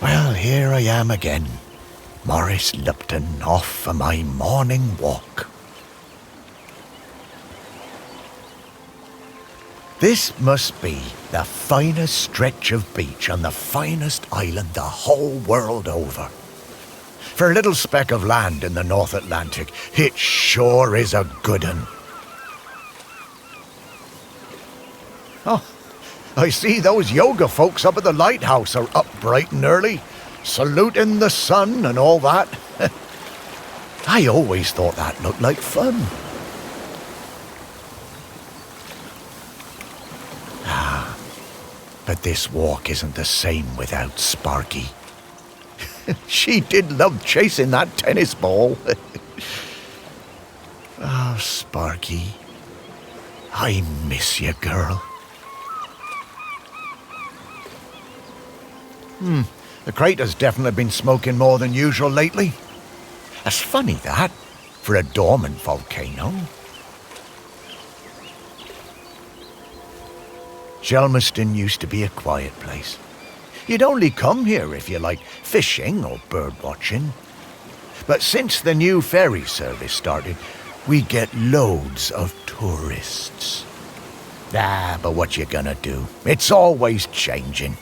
Well, here I am again, Morris Lupton, off for my morning walk. This must be the finest stretch of beach on the finest island the whole world over. For a little speck of land in the North Atlantic, it sure is a good un. Oh, I see those yoga folks up at the lighthouse are up bright and early, saluting the sun and all that. I always thought that looked like fun. But this walk isn't the same without Sparky. She did love chasing that tennis ball. Oh, Sparky, I miss you, girl. The crater's definitely been smoking more than usual lately. That's funny, that, for a dormant volcano. Shelmerston used to be a quiet place. You'd only come here if you liked fishing or bird watching. But since the new ferry service started, we get loads of tourists. But what you gonna do? It's always changing.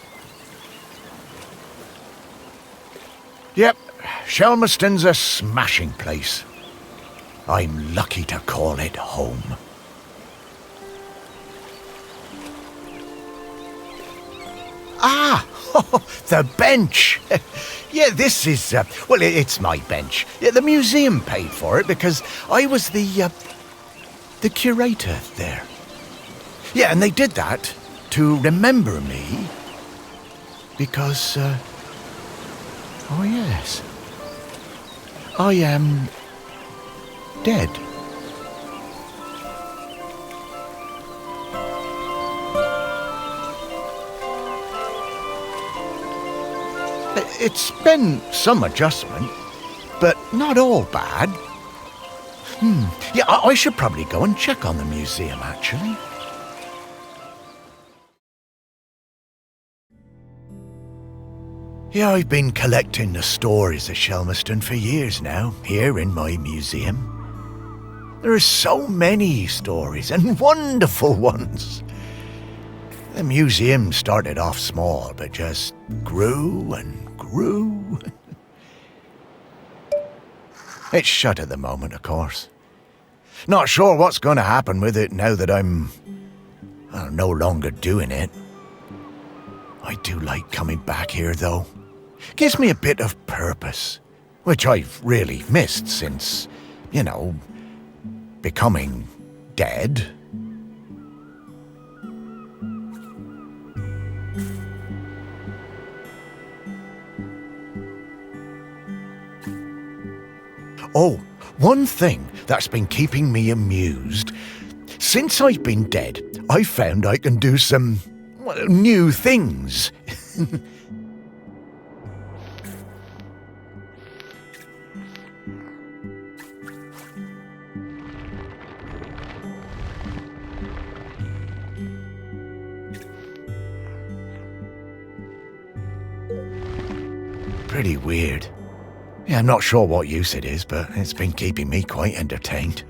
Yep, Shelmerston's a smashing place. I'm lucky to call it home. The bench. Yeah, this is, it's my bench. Yeah, the museum paid for it because I was the curator there. Yeah, and they did that to remember me because, oh yes, I am dead. It's been some adjustment, but not all bad. Yeah, I should probably go and check on the museum, actually. Yeah, I've been collecting the stories of Shelmerston for years now, here in my museum. There are so many stories, and wonderful ones. The museum started off small, but just grew and grew. It's shut at the moment, of course. Not sure what's going to happen with it now that I'm no longer doing it. I do like coming back here, though. Gives me a bit of purpose, which I've really missed since, becoming dead. Oh, one thing that's been keeping me amused. Since I've been dead, I found I can do some new things. Pretty weird. Yeah, I'm not sure what use it is, but it's been keeping me quite entertained.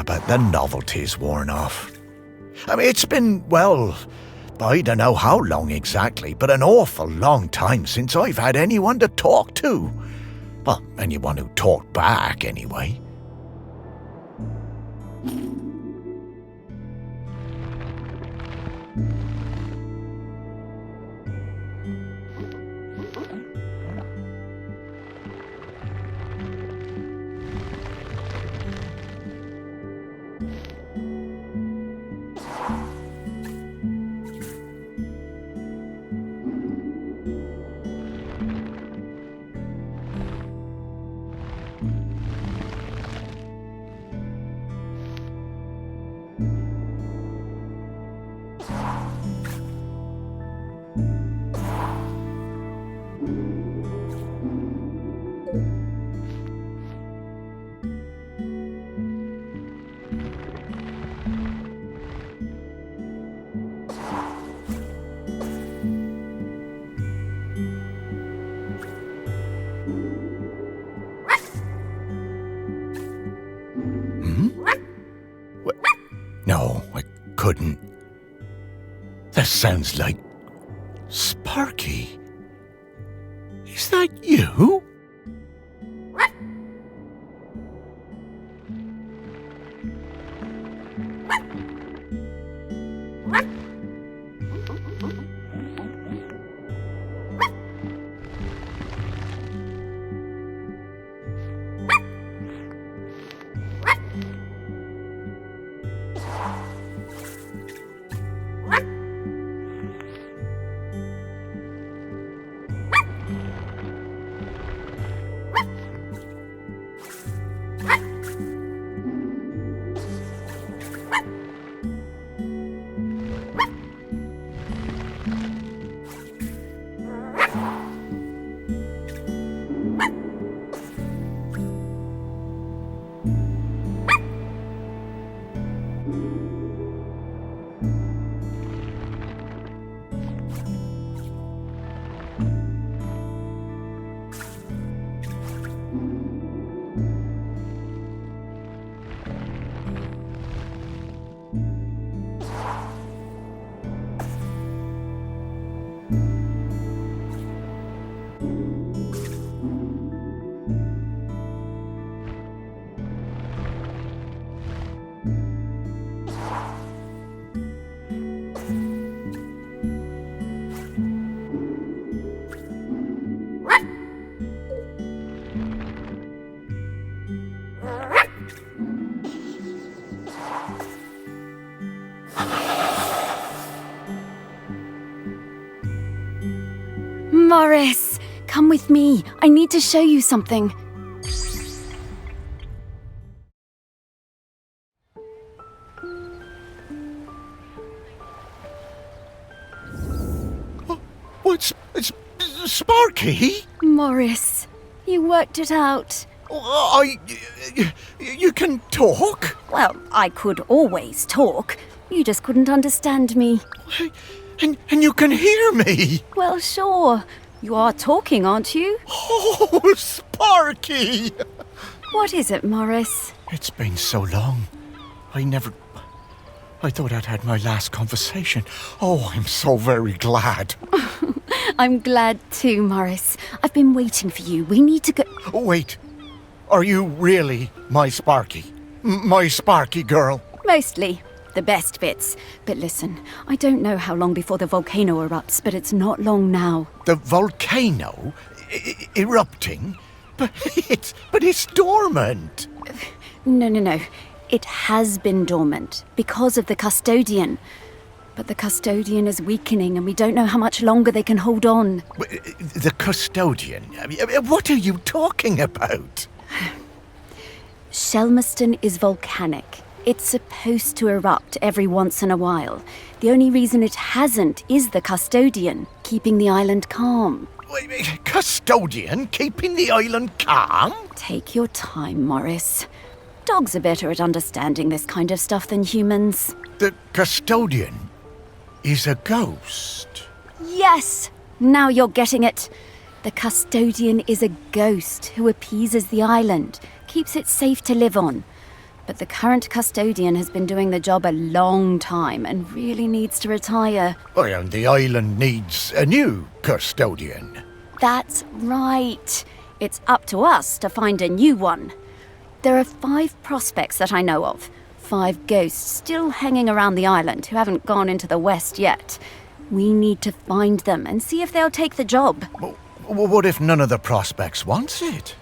But the novelty's worn off. I mean, it's been, I don't know how long exactly, but an awful long time since I've had anyone to talk to. Well, anyone who talked back, anyway. No, I couldn't. That sounds like Sparky. Is that you? Morris, come with me. I need to show you something. What's Sparky? Morris, you worked it out. You can talk? Well, I could always talk. You just couldn't understand me. And you can hear me? Well, sure. You are talking, aren't you? Oh, Sparky! What is it, Morris? It's been so long. I thought I'd had my last conversation. Oh, I'm so very glad. I'm glad too, Morris. I've been waiting for you. We need to go... Oh, wait. Are you really my Sparky? My Sparky girl? Mostly. The best bits. But listen, I don't know how long before the volcano erupts, but it's not long now. The volcano erupting? But it's dormant. No. It has been dormant because of the custodian. But the custodian is weakening and we don't know how much longer they can hold on. The custodian? What are you talking about? Shelmerston is volcanic. It's supposed to erupt every once in a while. The only reason it hasn't is the custodian, keeping the island calm. Custodian keeping the island calm? Take your time, Morris. Dogs are better at understanding this kind of stuff than humans. The custodian is a ghost. Yes! Now you're getting it. The custodian is a ghost who appeases the island, keeps it safe to live on. But the current custodian has been doing the job a long time and really needs to retire. Well, and the island needs a new custodian. That's right. It's up to us to find a new one. There are 5 prospects that I know of. 5 ghosts still hanging around the island who haven't gone into the west yet. We need to find them and see if they'll take the job. What if none of the prospects wants it?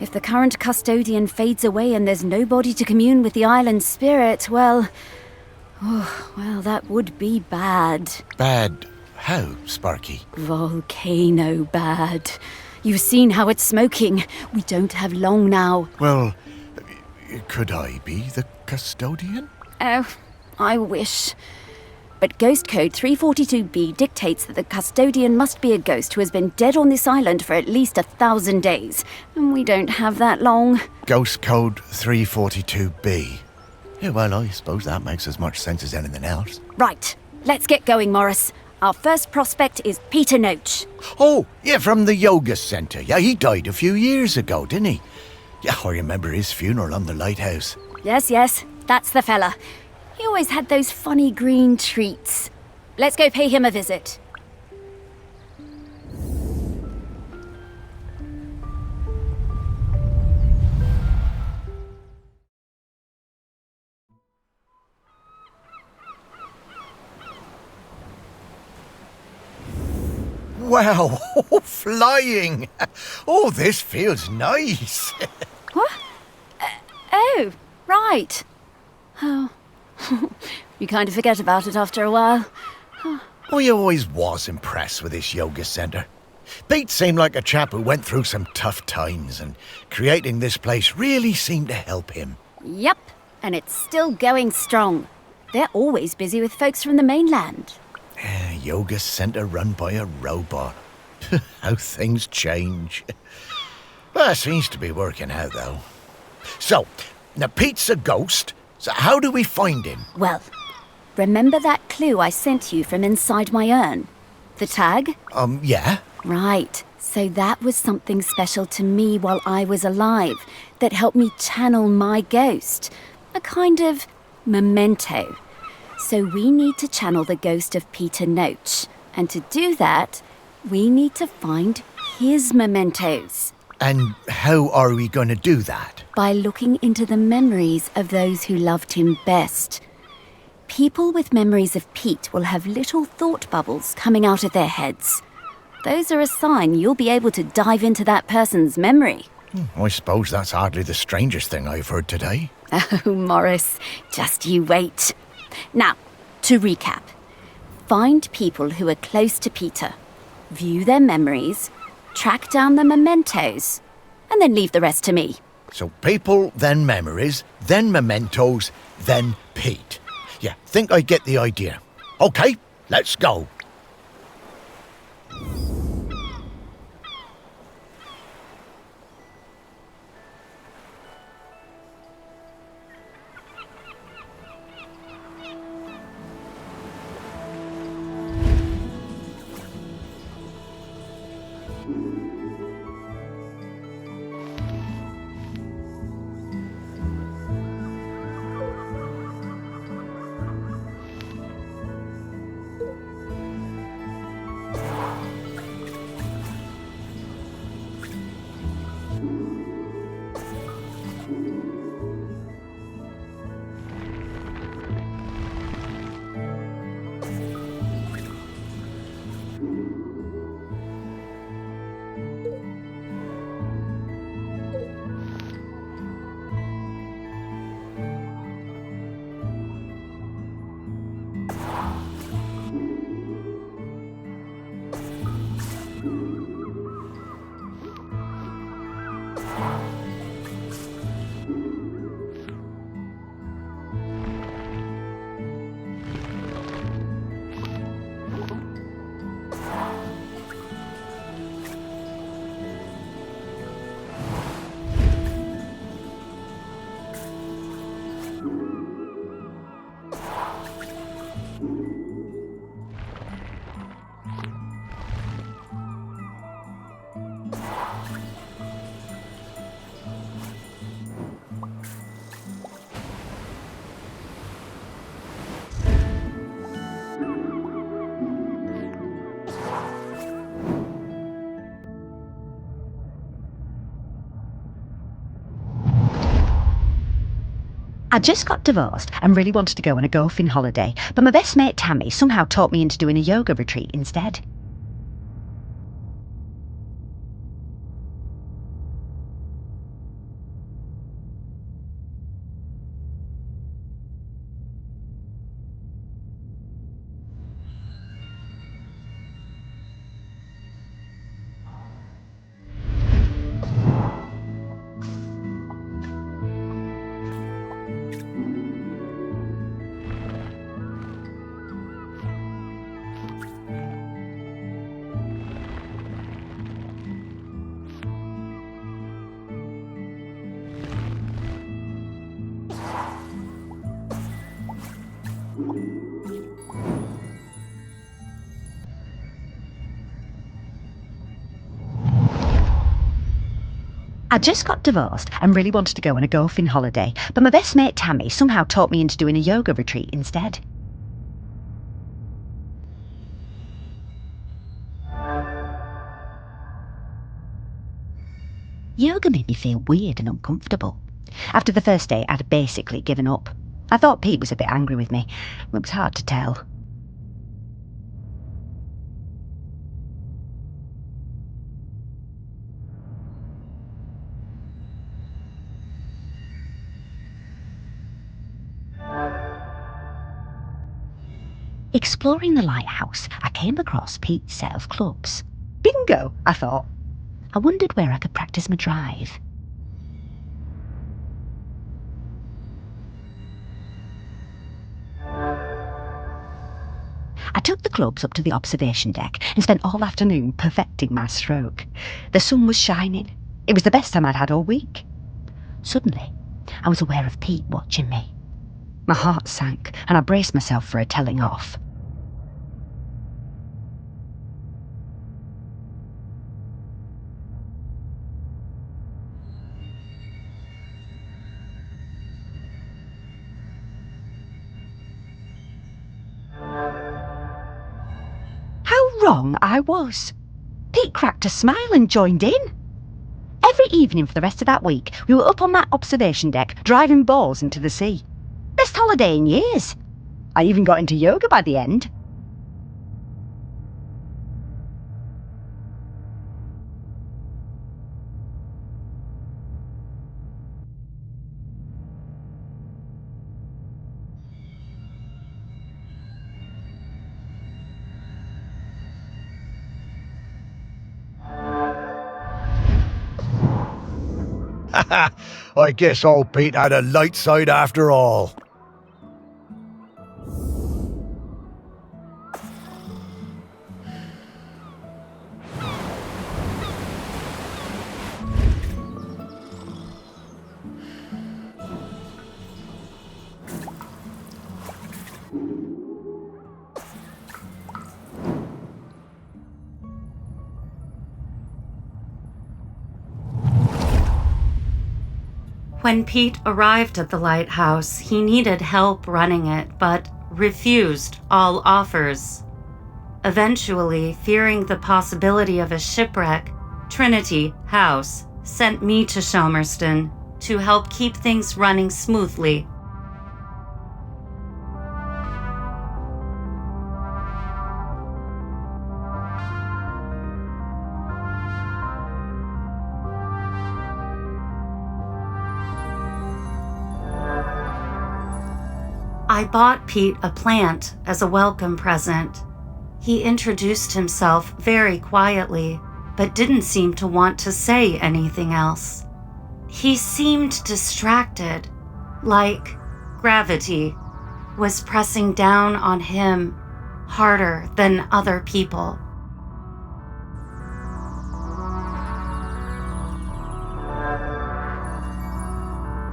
If the current custodian fades away and there's nobody to commune with the island's spirit, well, that would be bad. Bad how, Sparky? Volcano bad. You've seen how it's smoking. We don't have long now. Well, could I be the custodian? Oh, I wish. But Ghost Code 342B dictates that the custodian must be a ghost who has been dead on this island for at least 1,000 days. And we don't have that long. Ghost Code 342B. Yeah, well, I suppose that makes as much sense as anything else. Right, let's get going, Morris. Our first prospect is Peter Noach. Oh, yeah, from the yoga centre. Yeah, he died a few years ago, didn't he? Yeah, I remember his funeral on the lighthouse. Yes, that's the fella. He always had those funny green treats. Let's go pay him a visit. Wow, flying! Oh, this feels nice. What? Oh, right. Oh, you kind of forget about it after a while. I always was impressed with this yoga centre. Pete seemed like a chap who went through some tough times, and creating this place really seemed to help him. Yep, and it's still going strong. They're always busy with folks from the mainland. Yoga centre run by a robot. How things change. Well, it seems to be working out, though. So, now Pete's a ghost, so how do we find him? Well, remember that clue I sent you from inside my urn? The tag? Yeah. Right. So that was something special to me while I was alive that helped me channel my ghost. A kind of memento. So we need to channel the ghost of Peter Noach. And to do that, we need to find his mementos. And how are we going to do that? By looking into the memories of those who loved him best. People with memories of Pete will have little thought bubbles coming out of their heads. Those are a sign you'll be able to dive into that person's memory. I suppose that's hardly the strangest thing I've heard today. Oh, Morris, just you wait. Now, to recap. Find people who are close to Peter. View their memories. Track down the mementos. And then leave the rest to me. So people, then memories, then mementos, then Pete. Yeah, think I get the idea. Okay, let's go. I just got divorced and really wanted to go on a golfing holiday, but my best mate Tammy somehow talked me into doing a yoga retreat instead. I just got divorced and really wanted to go on a golfing holiday, but my best mate Tammy somehow talked me into doing a yoga retreat instead. Yoga made me feel weird and uncomfortable. After the first day, I'd basically given up. I thought Pete was a bit angry with me. It was hard to tell. Exploring the lighthouse, I came across Pete's set of clubs. Bingo, I thought. I wondered where I could practice my drive. I took the clubs up to the observation deck and spent all afternoon perfecting my stroke. The sun was shining. It was the best time I'd had all week. Suddenly, I was aware of Pete watching me. My heart sank and I braced myself for a telling off. How wrong I was. Pete cracked a smile and joined in. Every evening for the rest of that week, we were up on that observation deck, driving balls into the sea. Best holiday in years. I even got into yoga by the end. I guess old Pete had a light side after all. When Pete arrived at the lighthouse, he needed help running it, but refused all offers. Eventually, fearing the possibility of a shipwreck, Trinity House sent me to Shelmerston to help keep things running smoothly. I bought Pete a plant as a welcome present. He introduced himself very quietly, but didn't seem to want to say anything else. He seemed distracted, like gravity was pressing down on him harder than other people.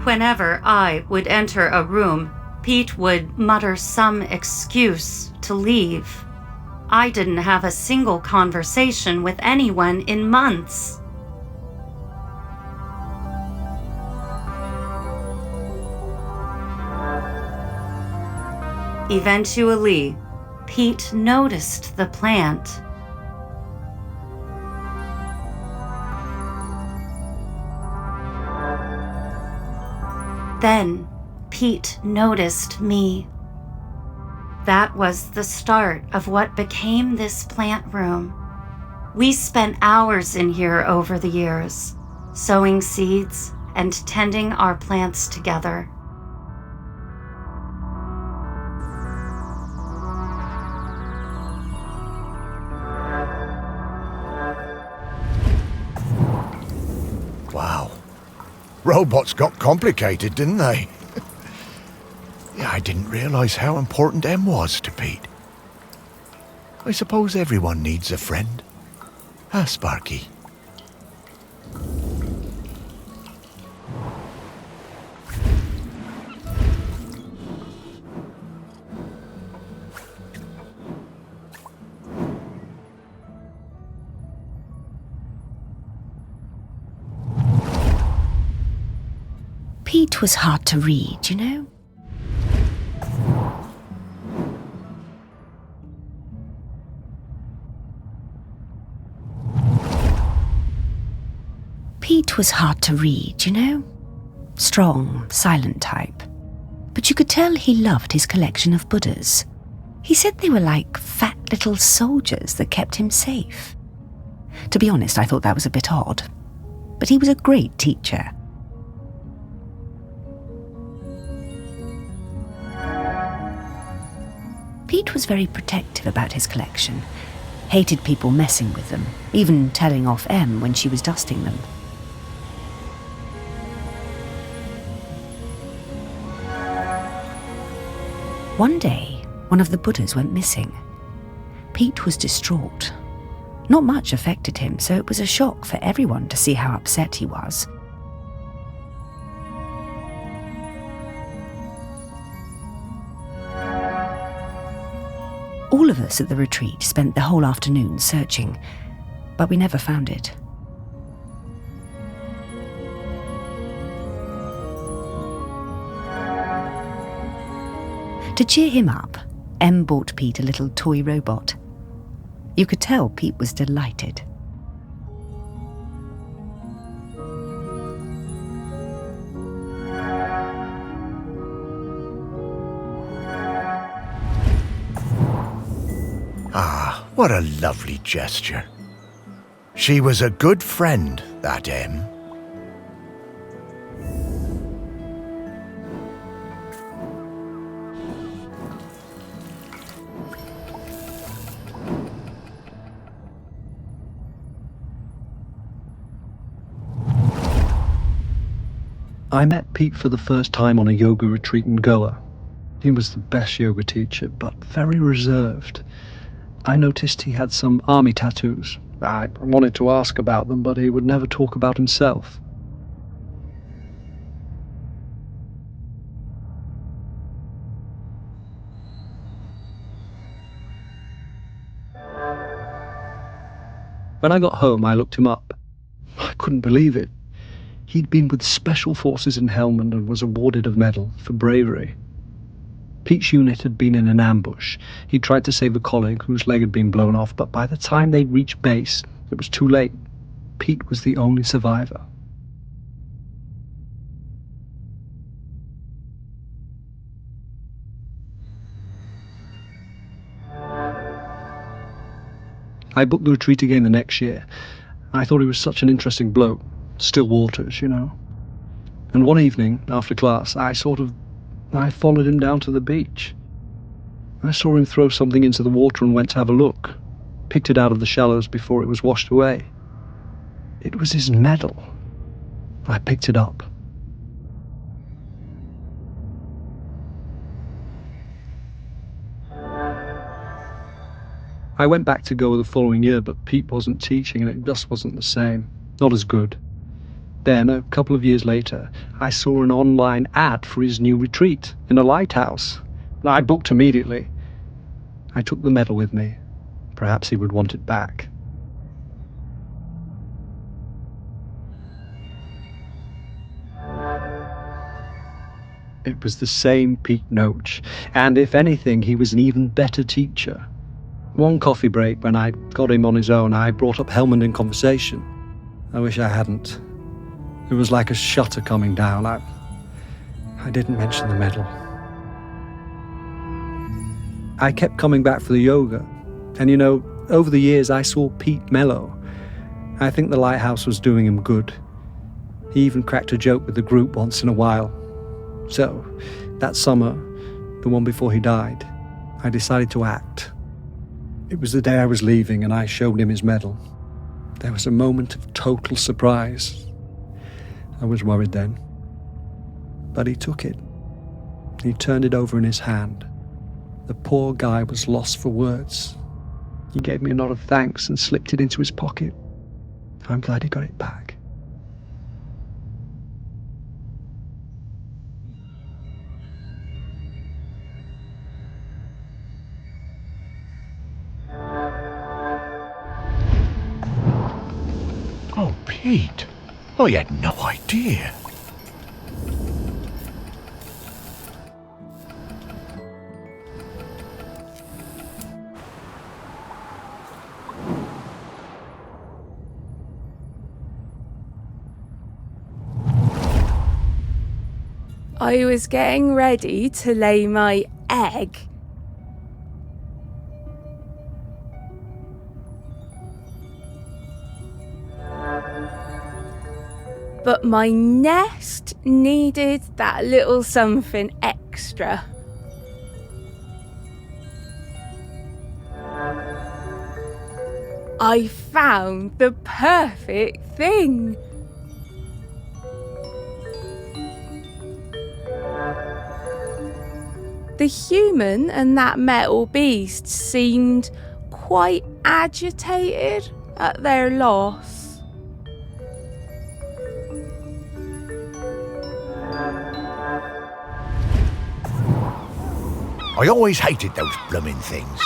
Whenever I would enter a room, Pete would mutter some excuse to leave. I didn't have a single conversation with anyone in months. Eventually, Pete noticed the plant. Then, Pete noticed me. That was the start of what became this plant room. We spent hours in here over the years, sowing seeds and tending our plants together. Wow. Robots got complicated, didn't they? Yeah, I didn't realize how important M was to Pete. I suppose everyone needs a friend. Huh, Sparky? Pete was hard to read, you know? Pete was hard to read, you know? Strong, silent type. But you could tell he loved his collection of Buddhas. He said they were like fat little soldiers that kept him safe. To be honest, I thought that was a bit odd. But he was a great teacher. Pete was very protective about his collection, hated people messing with them, even telling off Em when she was dusting them. One day, one of the Buddhas went missing. Pete was distraught. Not much affected him, so it was a shock for everyone to see how upset he was. All of us at the retreat spent the whole afternoon searching, but we never found it. To cheer him up, Em bought Pete a little toy robot. You could tell Pete was delighted. Ah, what a lovely gesture. She was a good friend, that Em. I met Pete for the first time on a yoga retreat in Goa. He was the best yoga teacher, but very reserved. I noticed he had some army tattoos. I wanted to ask about them, but he would never talk about himself. When I got home, I looked him up. I couldn't believe it. He'd been with Special Forces in Helmand and was awarded a medal for bravery. Pete's unit had been in an ambush. He tried to save a colleague whose leg had been blown off, but by the time they'd reached base, it was too late. Pete was the only survivor. I booked the retreat again the next year. I thought he was such an interesting bloke. Still waters, you know. And one evening, after class, I followed him down to the beach. I saw him throw something into the water and went to have a look. Picked it out of the shallows before it was washed away. It was his medal. I picked it up. I went back to Goa the following year, but Pete wasn't teaching and it just wasn't the same. Not as good. Then, a couple of years later, I saw an online ad for his new retreat in a lighthouse. I booked immediately. I took the medal with me. Perhaps he would want it back. It was the same Pete Noach, and if anything, he was an even better teacher. One coffee break, when I got him on his own, I brought up Helmand in conversation. I wish I hadn't. It was like a shutter coming down. I didn't mention the medal. I kept coming back for the yoga, and over the years I saw Pete mellow. I think the lighthouse was doing him good. He even cracked a joke with the group once in a while. So, that summer, the one before he died, I decided to act. It was the day I was leaving and I showed him his medal. There was a moment of total surprise. I was worried then. But he took it. He turned it over in his hand. The poor guy was lost for words. He gave me a nod of thanks and slipped it into his pocket. I'm glad he got it back. Oh, Pete. I had no idea. I was getting ready to lay my egg. But my nest needed that little something extra. I found the perfect thing. The human and that metal beast seemed quite agitated at their loss. I always hated those blooming things.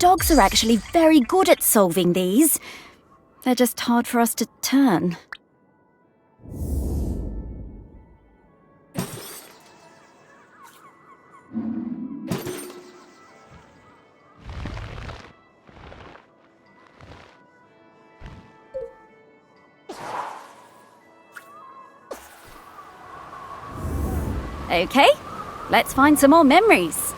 Dogs are actually very good at solving these. They're just hard for us to turn. Okay, let's find some more memories.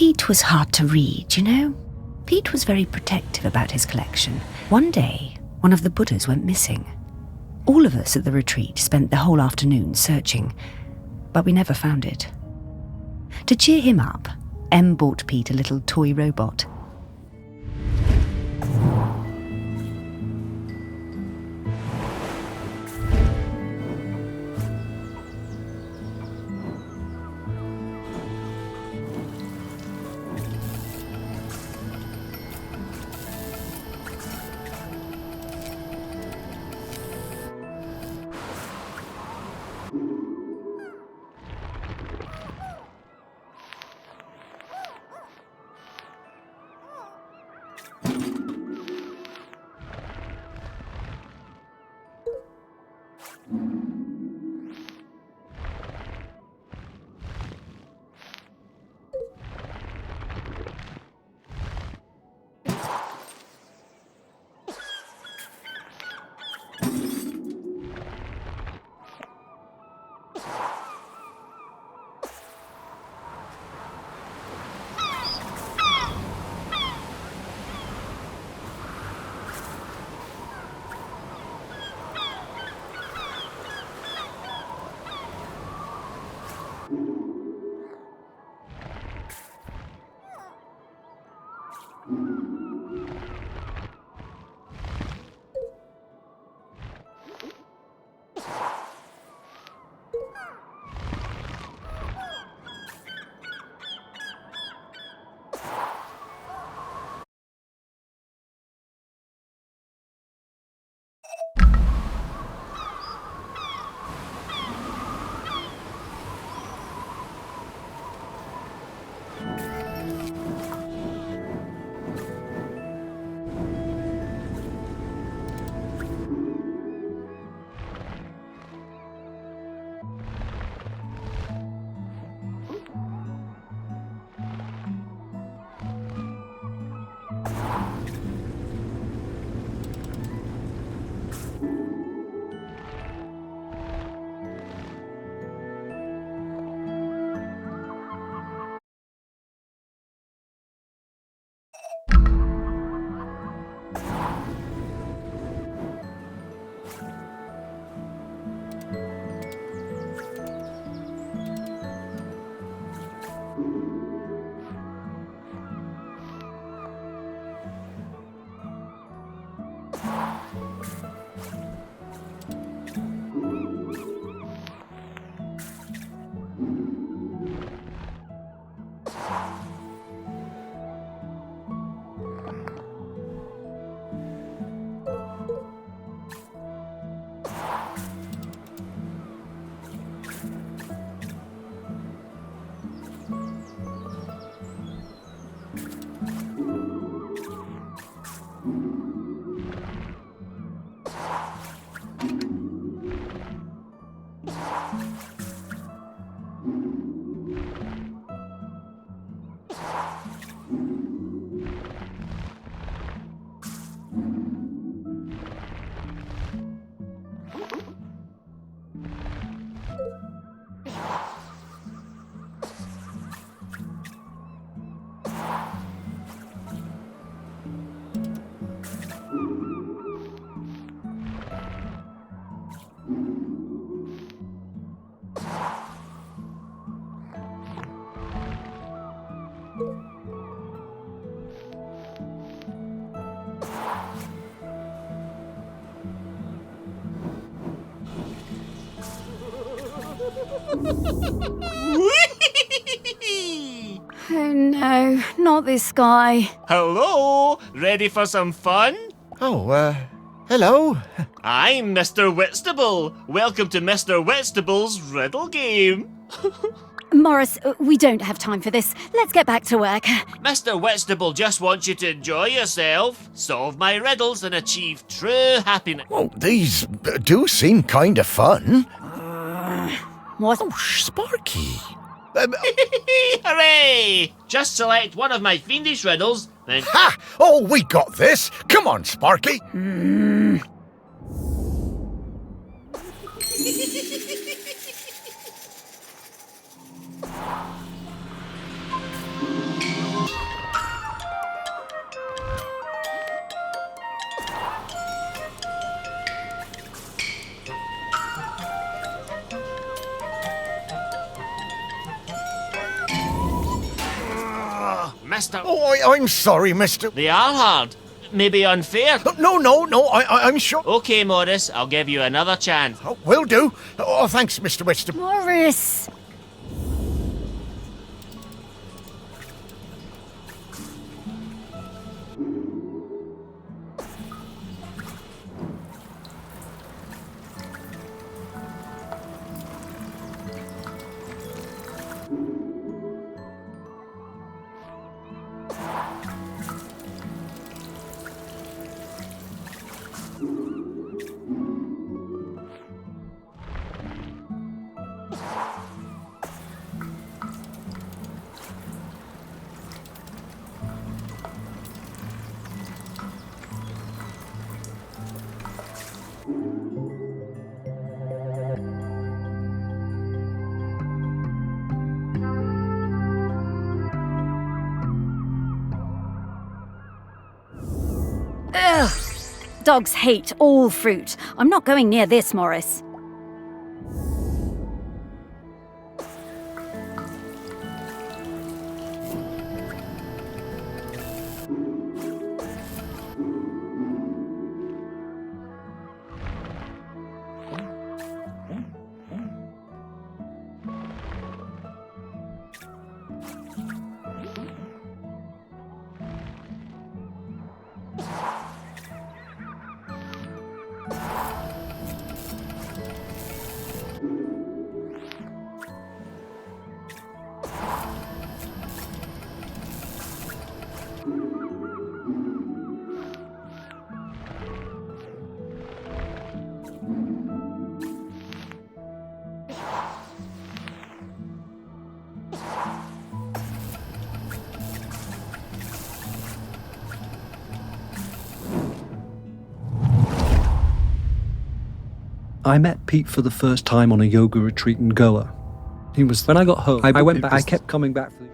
Pete was hard to read, you know? Pete was very protective about his collection. One day, one of the Buddhas went missing. All of us at the retreat spent the whole afternoon searching, but we never found it. To cheer him up, Em bought Pete a little toy robot. Oh no, not this guy. Hello, ready for some fun? Oh, hello. I'm Mr. Whitstable. Welcome to Mr. Whitstable's riddle game. Morris, we don't have time for this. Let's get back to work. Mr. Whitstable just wants you to enjoy yourself, solve my riddles, and achieve true happiness. Well, these do seem kind of fun. What? Oh, Sparky. Hooray! Just select one of my fiendish riddles, then... Ha! Oh, we got this. Come on, Sparky. Mister. Oh, I'm sorry, mister. They are hard. Maybe unfair. No, I'm sure. Okay, Morris, I'll give you another chance. Oh, will do. Oh, thanks, Mr. Weston. Morris! Ugh! Dogs hate all fruit. I'm not going near this, Morris. I met Pete for the first time on a yoga retreat in Goa. He was when I got home. I went back. I kept coming back for.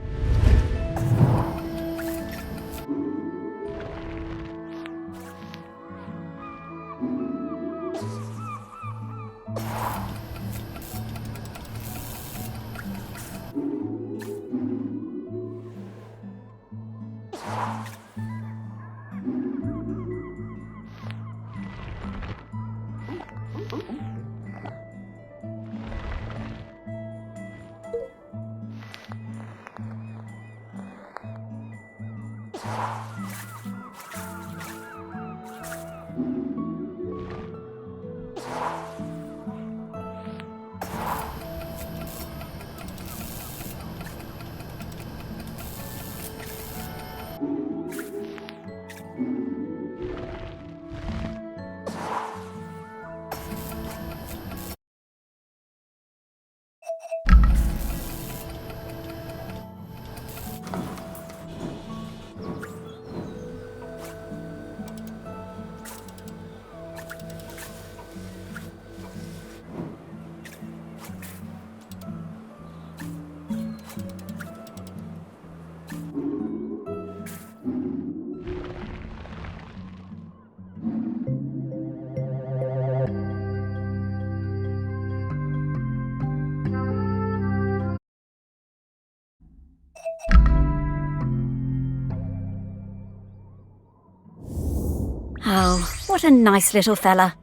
Oh, what a nice little fella.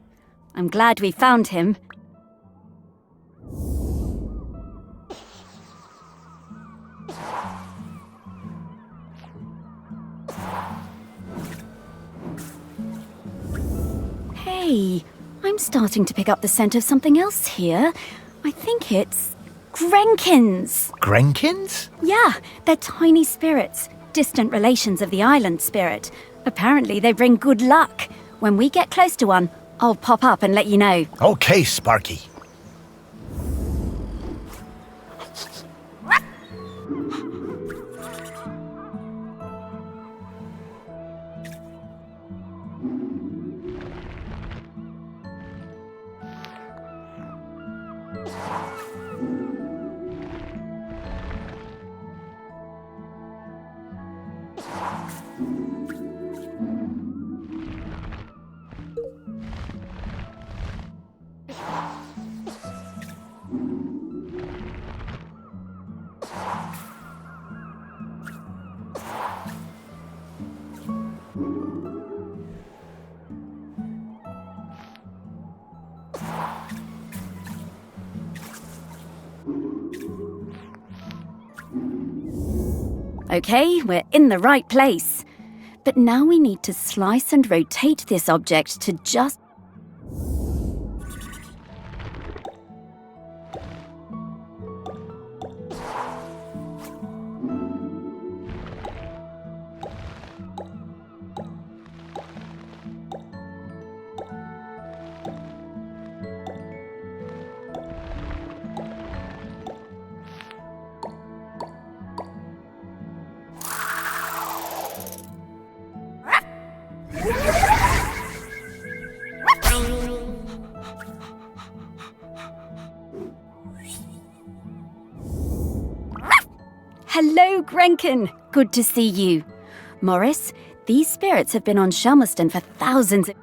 I'm glad we found him. Hey, I'm starting to pick up the scent of something else here. I think it's Grenkins. Grenkins? Yeah, they're tiny spirits, distant relations of the island spirit. Apparently they bring good luck. When we get close to one, I'll pop up and let you know. Okay, Sparky. Okay, we're in the right place. But now we need to slice and rotate this object to just... Hello, Grenkin. Good to see you. Morris, these spirits have been on Shelmerston for thousands of...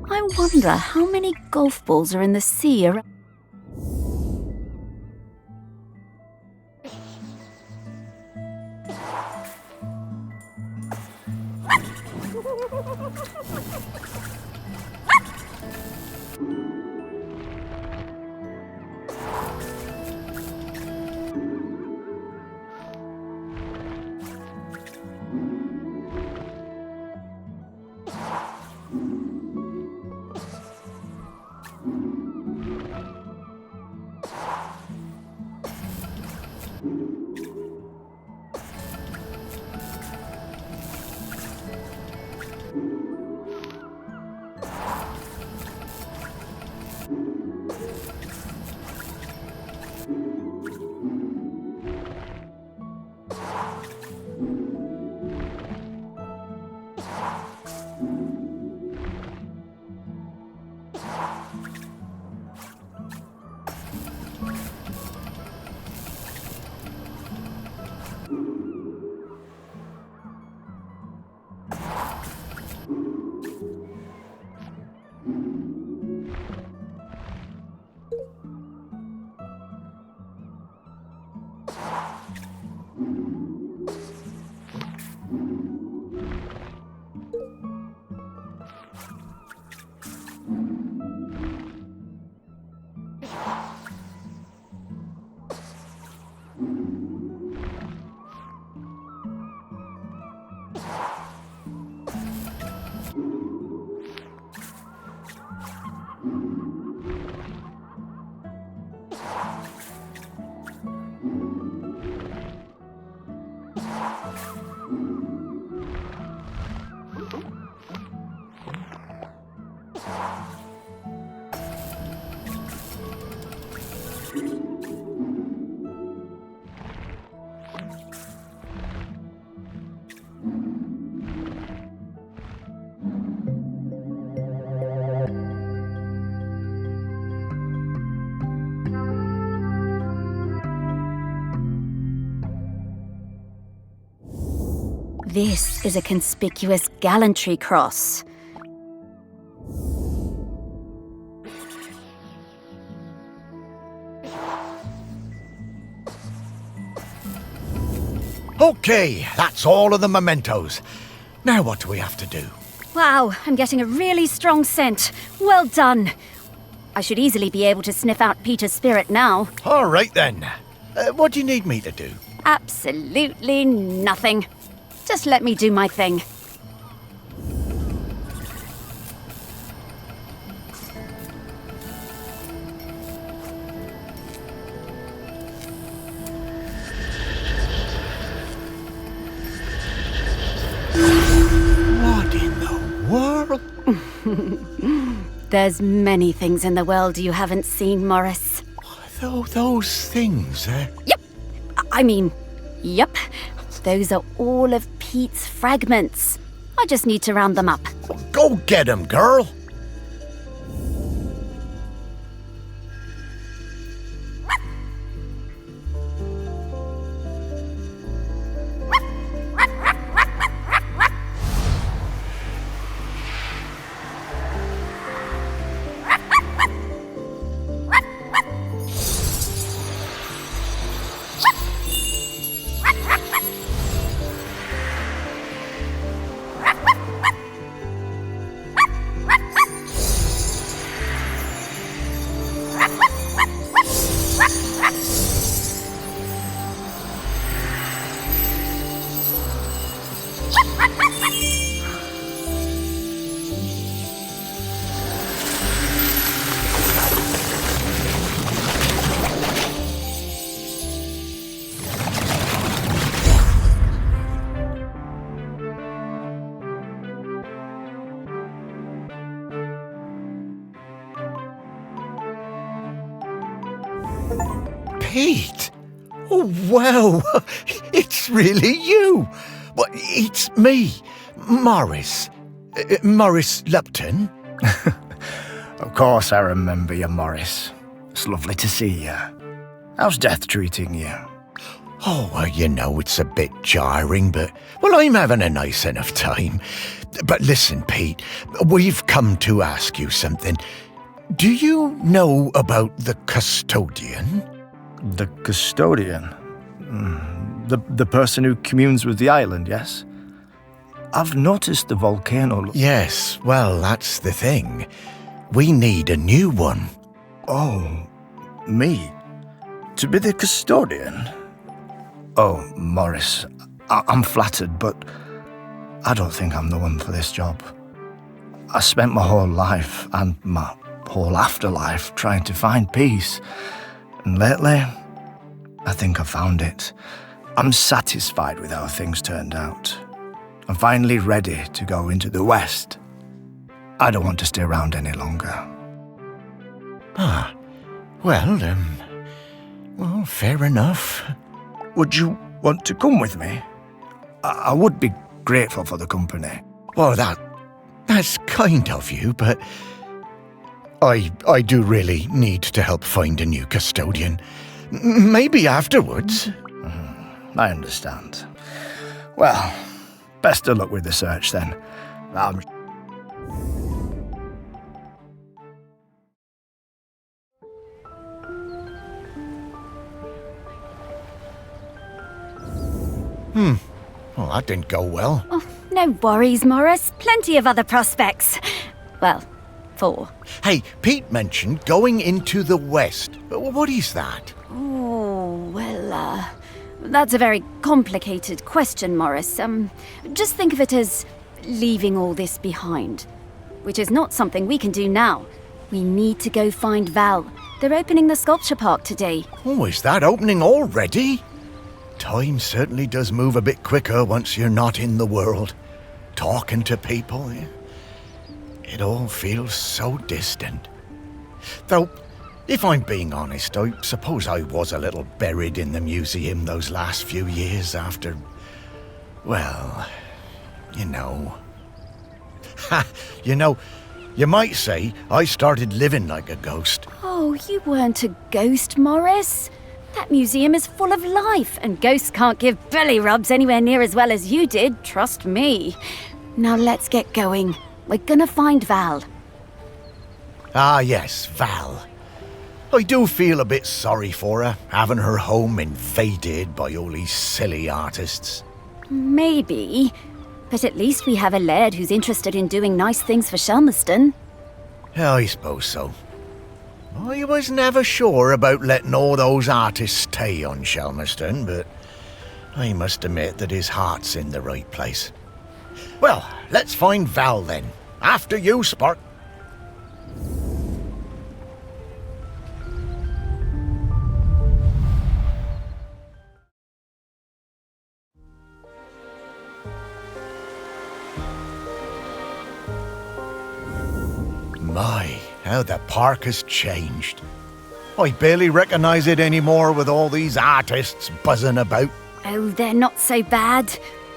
I wonder how many golf balls are in the sea around... This is a conspicuous gallantry cross. Okay, that's all of the mementos. Now what do we have to do? Wow, I'm getting a really strong scent. Well done. I should easily be able to sniff out Peter's spirit now. All right then. What do you need me to do? Absolutely nothing. Just let me do my thing. What in the world? There's many things in the world you haven't seen, Morris. Those things, Yep. Yep. Those are all of Pete's fragments. I just need to round them up. Go get 'em, girl. Pete! Oh, wow! It's really you! Well, it's me, Morris. Morris Lupton. Of course I remember you, Morris. It's lovely to see you. How's death treating you? Oh, well, you know, it's a bit jarring, but, well, I'm having a nice enough time. But listen, Pete, we've come to ask you something. Do you know about the custodian? The custodian? The person who communes with the island, yes? I've noticed the volcano. Yes, well, that's the thing. We need a new one. Oh, me? To be the custodian? Oh, Morris, I'm flattered, but I don't think I'm the one for this job. I spent my whole life and my whole afterlife trying to find peace. And lately, I think I found it. I'm satisfied with how things turned out. I'm finally ready to go into the West. I don't want to stay around any longer. Ah, well, fair enough. Would you want to come with me? I would be grateful for the company. Well, that's kind of you, but I do really need to help find a new custodian. Maybe afterwards. I understand. Well, best of luck with the search then. Well, that didn't go well. Oh, no worries, Morris. Plenty of other prospects. Well, 4. Hey, Pete mentioned going into the West. What is that? Oh, well, that's a very complicated question, Morris. Just think of it as leaving all this behind, which is not something we can do now. We need to go find Val. They're opening the sculpture park today. Oh, is that opening already? Time certainly does move a bit quicker once you're not in the world. Talking to people, it all feels so distant. Though, if I'm being honest, I suppose I was a little buried in the museum those last few years after, well, you know. You might say I started living like a ghost. Oh, you weren't a ghost, Morris. That museum is full of life, and ghosts can't give belly rubs anywhere near as well as you did, trust me. Now let's get going. We're gonna find Val. Ah, yes, Val. I do feel a bit sorry for her, having her home invaded by all these silly artists. Maybe, but at least we have a laird who's interested in doing nice things for Shelmerston. I suppose so. I was never sure about letting all those artists stay on Shelmerston, but I must admit that his heart's in the right place. Well, let's find Val then. After you, Spark. My, how the park has changed. I barely recognise it anymore with all these artists buzzing about. Oh, they're not so bad.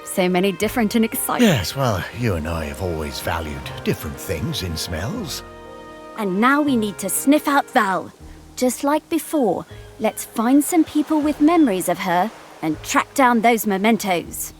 So many different and exciting. Yes, well, you and I have always valued different things in smells. And now we need to sniff out Val. Just like before, let's find some people with memories of her and track down those mementos.